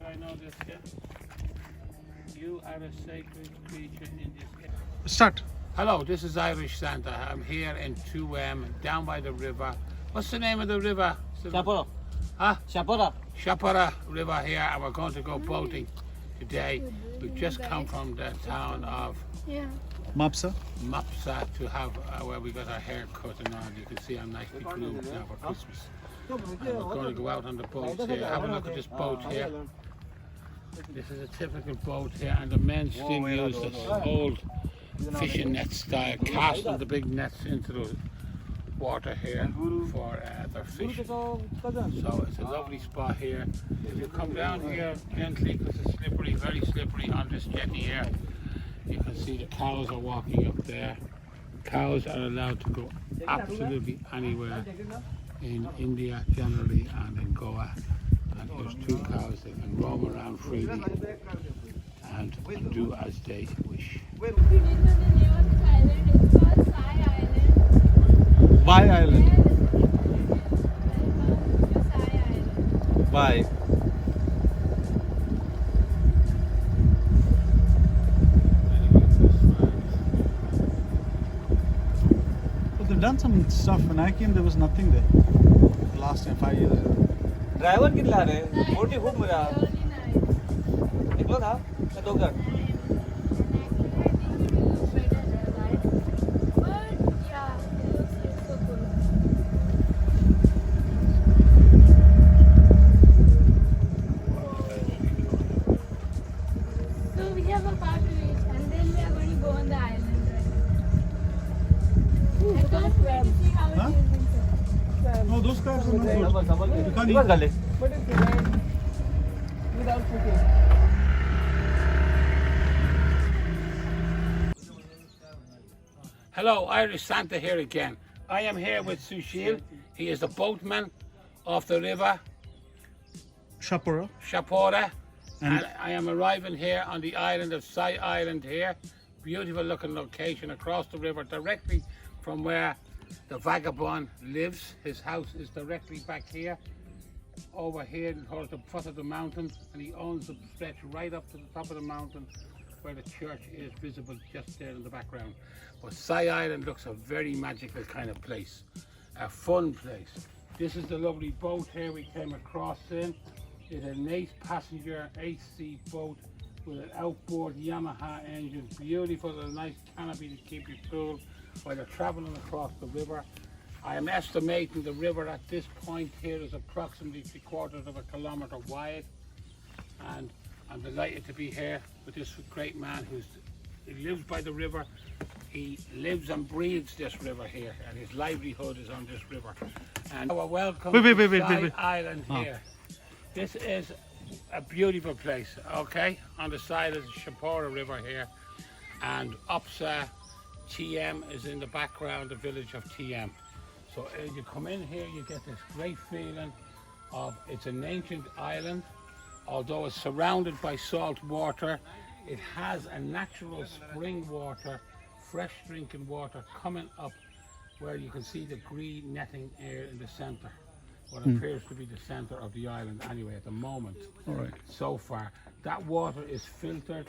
I know this yet. You are a sacred creature in this cave. Start. Hello, this is Irish Santa. I'm here in 2M, down by the river. What's the name of the river? Chapora. Huh? Chapora. Chapora River here, and we're going to go boating today. We've just come from the town of Mapsa. Mapsa to have where we got our hair cut and all. You can see I'm nicely groomed now for Christmas. And we're going to go out on the boats here. Have a look at this boat here. This is a typical boat here, and the men still use this old fishing net style, casting the big nets into the water here for their fish. So it's a lovely spot here. If you come down here gently, because it's slippery, very slippery on this jetty here, you can see the cows are walking up there. Cows are allowed to go absolutely anywhere in India generally and in Goa. And here's two cows that can roam around freely and do as they wish. You didn't know the name of this island. It's called Sai Island. Why island? Welcome to Sai Island. Why? But they've done some stuff. When I came, there was nothing there. The last time, 5 years ago. Driver कितना रहे मोटी खूब मजा Really nice. निकलो था मैं दो घर So we have a part to reach, and then we are going to go on the island, right? I can't wait to see how Huh? it is inside. No, those cars are not good. You can't eat. गले But it's designed without cooking. Hello, Irish Santa here again. I am here with Sushil. He is the boatman off the river Chapora. Chapora, And- and I am arriving here on the island of Sai Island here. Beautiful looking location across the river, directly from where the Vagabond lives. His house is directly back here, over here towards the foot of the mountain, and he owns the stretch right up to the top of the mountain where the church is visible just there in the background. But Sai Island looks a very magical kind of place, a fun place. This is the lovely boat here we came across in. It's an 8-passenger AC boat with an outboard Yamaha engine. Beautiful, a nice canopy to keep you cool while you're traveling across the river. I am estimating the river at this point here is approximately 3/4 of a kilometre wide, and I'm delighted to be here with this great man he lives by the river. He lives and breathes this river here, and his livelihood is on this river. And welcome Wait, to Sai wait. Island here. This is a beautiful place, okay? On the side of the Chapora River here, and Opsa TM is in the background, the village of TM. So as you come in here, you get this great feeling of it's an ancient island. Although it's surrounded by salt water, it has a natural spring water, fresh drinking water coming up where you can see the green netting here in the centre. What appears to be the centre of the island anyway at the moment. All right. So far, that water is filtered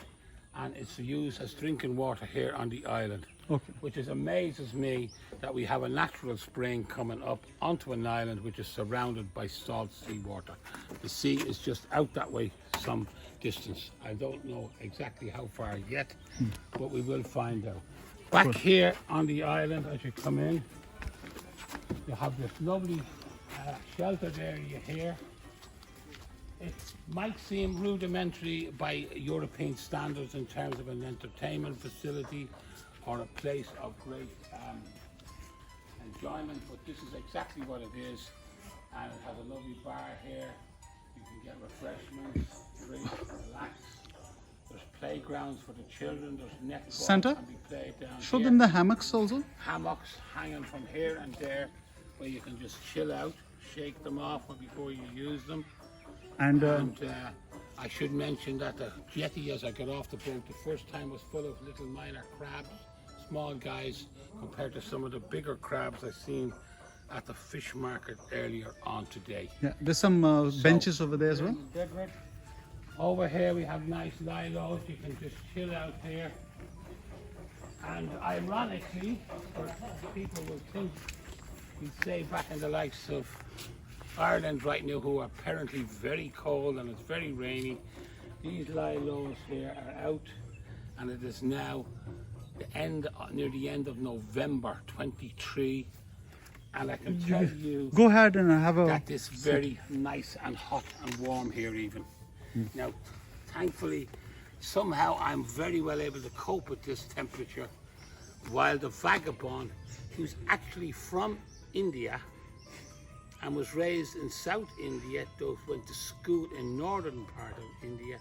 and it's used as drinking water here on the island. Okay. Which is amazes me that we have a natural spring coming up onto an island which is surrounded by salt seawater. The sea is just out that way some distance. I don't know exactly how far yet, but we will find out. Back here on the island, as you come in, you have this lovely sheltered area here. It might seem rudimentary by European standards in terms of an entertainment facility or a place of great enjoyment, but this is exactly what it is, and it has a lovely bar here. You can get refreshments, drink, relax. There's playgrounds for the children. There's netball Santa, can be played down show here. them the hammocks also. Hammocks hanging from here and there, where you can just chill out, shake them off before you use them. And I should mention that the jetty, as I got off the boat, the first time was full of little minor crabs, small guys, compared to some of the bigger crabs I've seen at the fish market earlier on today. yeah, there's some benches over there as well. Decorate. Over here we have nice lilos. You can just chill out here. And ironically, or people will think we say back in the likes of Ireland right now, who are apparently very cold and it's very rainy. These lilos here are out, and it is now near the end of November 23, and I can tell you Go ahead and have a. that it's very nice and hot and warm here even. Now, thankfully, somehow I'm very well able to cope with this temperature, while the Vagabond, who's actually from India and was raised in South India, though went to school in northern part of India,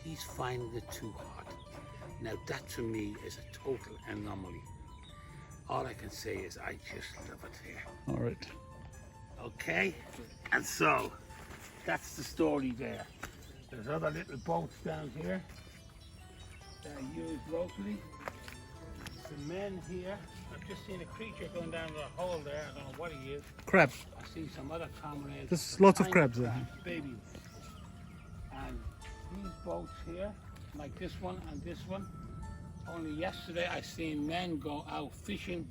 he's finding it too hot. Now that to me is a total anomaly. All I can say is I just love it here. All right. Okay? And so, that's the story there. There's other little boats down here that are used locally. The men here, I've just seen a creature going down the hole there. I don't know what he is. Crab. I see some other comrades. There's lots of Tiny crabs there. Baby. And these boats here, like this one and this one, only yesterday I seen men go out fishing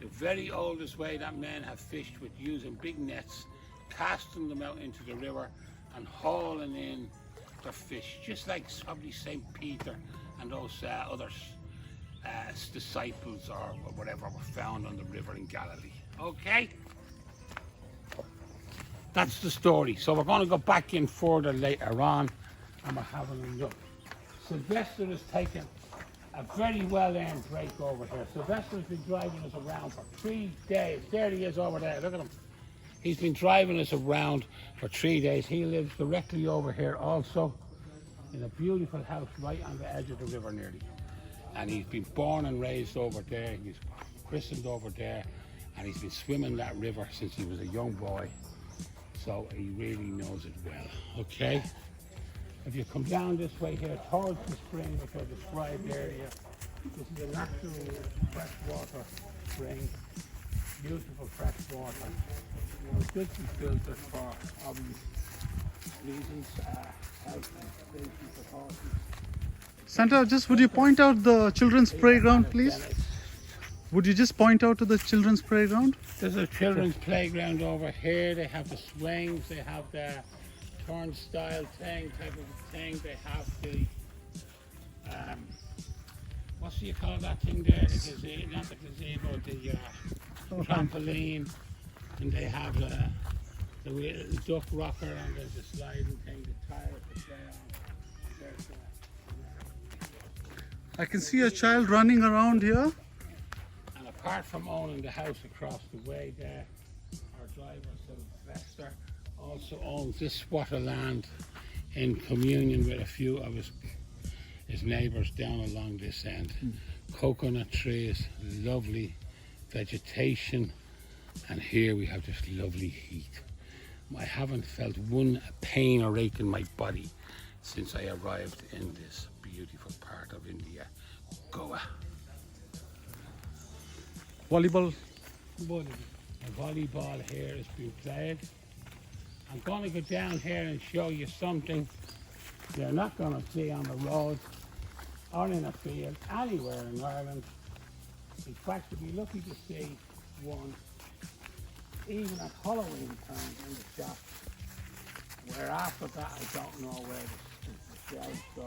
the very oldest way that men have fished, with using big nets, casting them out into the river and hauling in the fish, just like probably St. Peter and those other disciples or whatever were found on the river in Galilee. Okay? That's the story. So we're going to go back in further later on, and we're having a look. Sylvester has taken a very well-earned break over here. Sylvester has been driving us around for 3 days. There he is over there, look at him. He's been driving us around for 3 days. He lives directly over here also, in a beautiful house right on the edge of the river nearly. And he's been born and raised over there. He's christened over there, and he's been swimming that river since he was a young boy. So he really knows it well, okay? If you come down this way here towards the spring, which I described earlier, this is a natural freshwater spring, beautiful fresh water. You know, it should be filtered for obvious reasons, health and safety for horses. Santa, just would you point out the children's playground, please? Would you just point out to the children's playground? There's a children's playground over here. They have the swings, they have the turnstile thing, type of thing. They have the, what do you call that thing there? The gazebo, not the gazebo, the trampoline. And they have the little duck rocker, and there's the sliding thing, the tire to play on. There's I can see a child running around here. And apart from owning the house across the way there, our driver Sylvester also owns this swat of land in communion with a few of his neighbours down along this end. Coconut trees, lovely vegetation, and here we have this lovely heat. I haven't felt one pain or ache in my body since I arrived in this beautiful part of India, Goa. Volleyball. The volleyball here is being played. I'm going to go down here and show you something you're not going to see on the road or in a field anywhere in Ireland. In fact, you'll be lucky to see one even at Halloween time in the shop. Where after that, I don't know where the shelves go.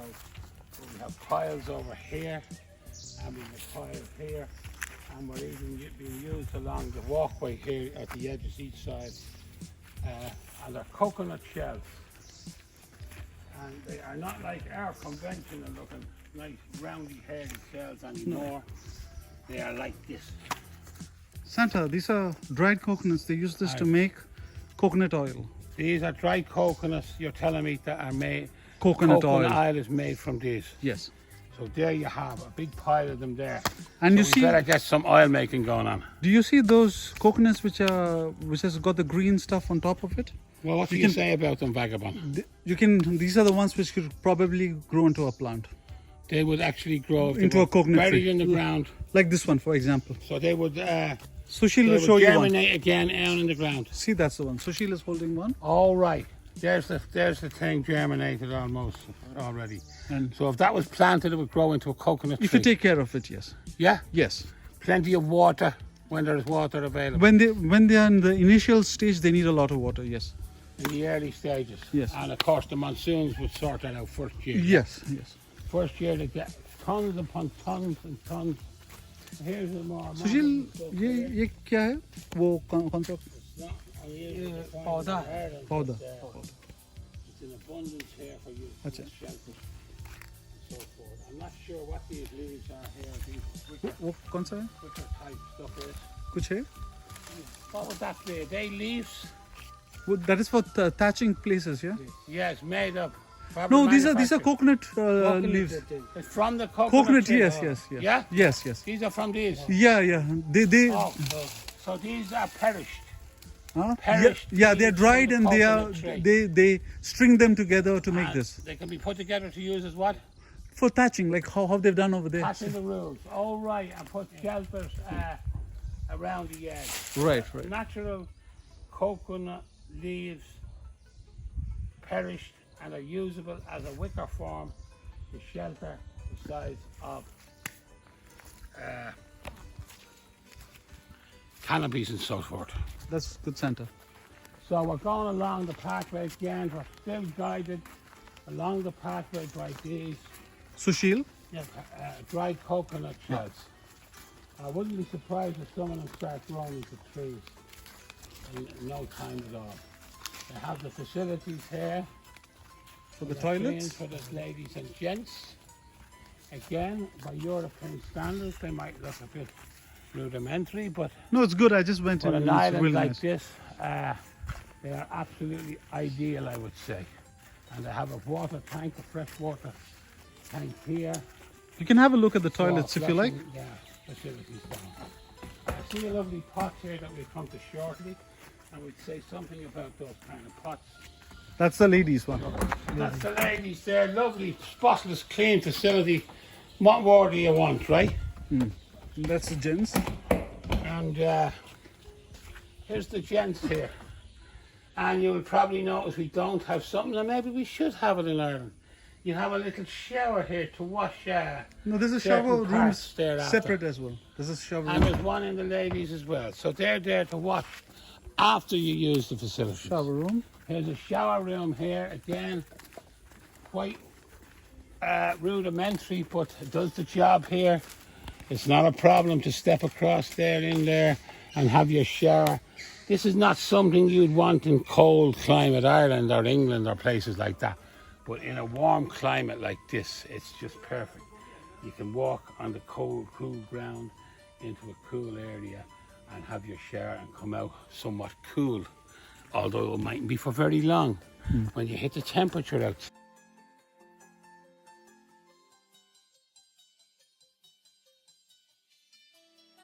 But we have piles over here, and we have piles here, and we're even being used along the walkway here at the edges each side. And they're coconut shells. And they are not like our conventional looking nice roundy hairy shells anymore. They are like this. Santa, these are dried coconuts. They use this to make coconut oil. These are dried coconuts, you're telling me, that are made. Coconut oil. Oil is made from these. Yes. So there you have a big pile of them there. And so you we see, better get some oil making going on. do you see those coconuts which has got the green stuff on top of it? Well, what do you say about them, Vagabond? These are the ones which could probably grow into a plant. They would actually grow if Into they a were coconut buried tree. in the ground. Like this one, for example. So they would, Sushil will they show would you one. germinate again down in the ground. See, that's the one. Sushil is holding one. All right. There's the thing germinated almost already. And So if that was planted, it would grow into a coconut if tree. you take care of it, yes. Yeah, Yes. plenty of water when there's water available When they are in the initial stage, they need a lot of water, yes. in the early stages. Yes. And of course, the monsoons would sort that out first year. Yes, yes. First year they get tons upon tons and tons. Here's the more. सुशील ये क्या है वो कौन सा पौधा पौधा It's in abundance here for you. अच्छा Shelter and so forth. I'm not sure what these leaves are here. These वो कौन सा है wicker type stuff is. कुछ है What would that be? Are they leaves? वो that is for thatching places, yeah. Yes, made up. No, these are coconut leaves. It's from the Coconut, tree. yes, yes, yes. Yeah? Yes, yes. These are from these. Yeah, yeah. They Oh, so these are perished. huh? perished Yeah, they're leaves dried from and the they are coconut tree. they string them together to make And this They can be put together to use as what? for thatching, like how they've done over there. Passing the rules. Oh, right. And put shelters around the edge. Right, right. Natural coconut leaves perished and are usable as a wicker form to shelter the size of canopies and so forth. That's good, Santa. So we're going along the pathway again. We're still guided along the pathway by these Sushil, dried coconut shells. I wouldn't be surprised if some of them start growing into trees in no time at all. They have the facilities here for the they're toilets. clean for the ladies and gents. Again, by European standards, they might look a bit rudimentary, but No, it's good. I just went for in. an It's island really like nice. this, they are absolutely ideal, I would say. And they have a water tank, a fresh water tank here. You can have a look at the for toilets if you like. flushing, Yeah, facilities down. I see a lovely pot here that we'll come to shortly, and we'd say something about those kind of pots. That's the ladies one. That's the ladies there, lovely, spotless, clean facility. What more do you want, right? That's the gents. And here's the gents here. And you'll probably notice we don't have something that maybe we should have it in Ireland. You have a little shower here to wash. No, there's a certain shower room parts thereafter. separate as well. There's a shower And room. there's one in the ladies as well. So they're there to wash after you use the facilities. Shower room. Here's a shower room here again. Quite rudimentary, but it does the job here. It's not a problem to step across there in there and have your shower. This is not something you'd want in cold climate Ireland or England or places like that. But in a warm climate like this, it's just perfect. You can walk on the cold, cool ground into a cool area and have your shower and come out somewhat cool. Although it mightn't be for very long when you hit the temperature out.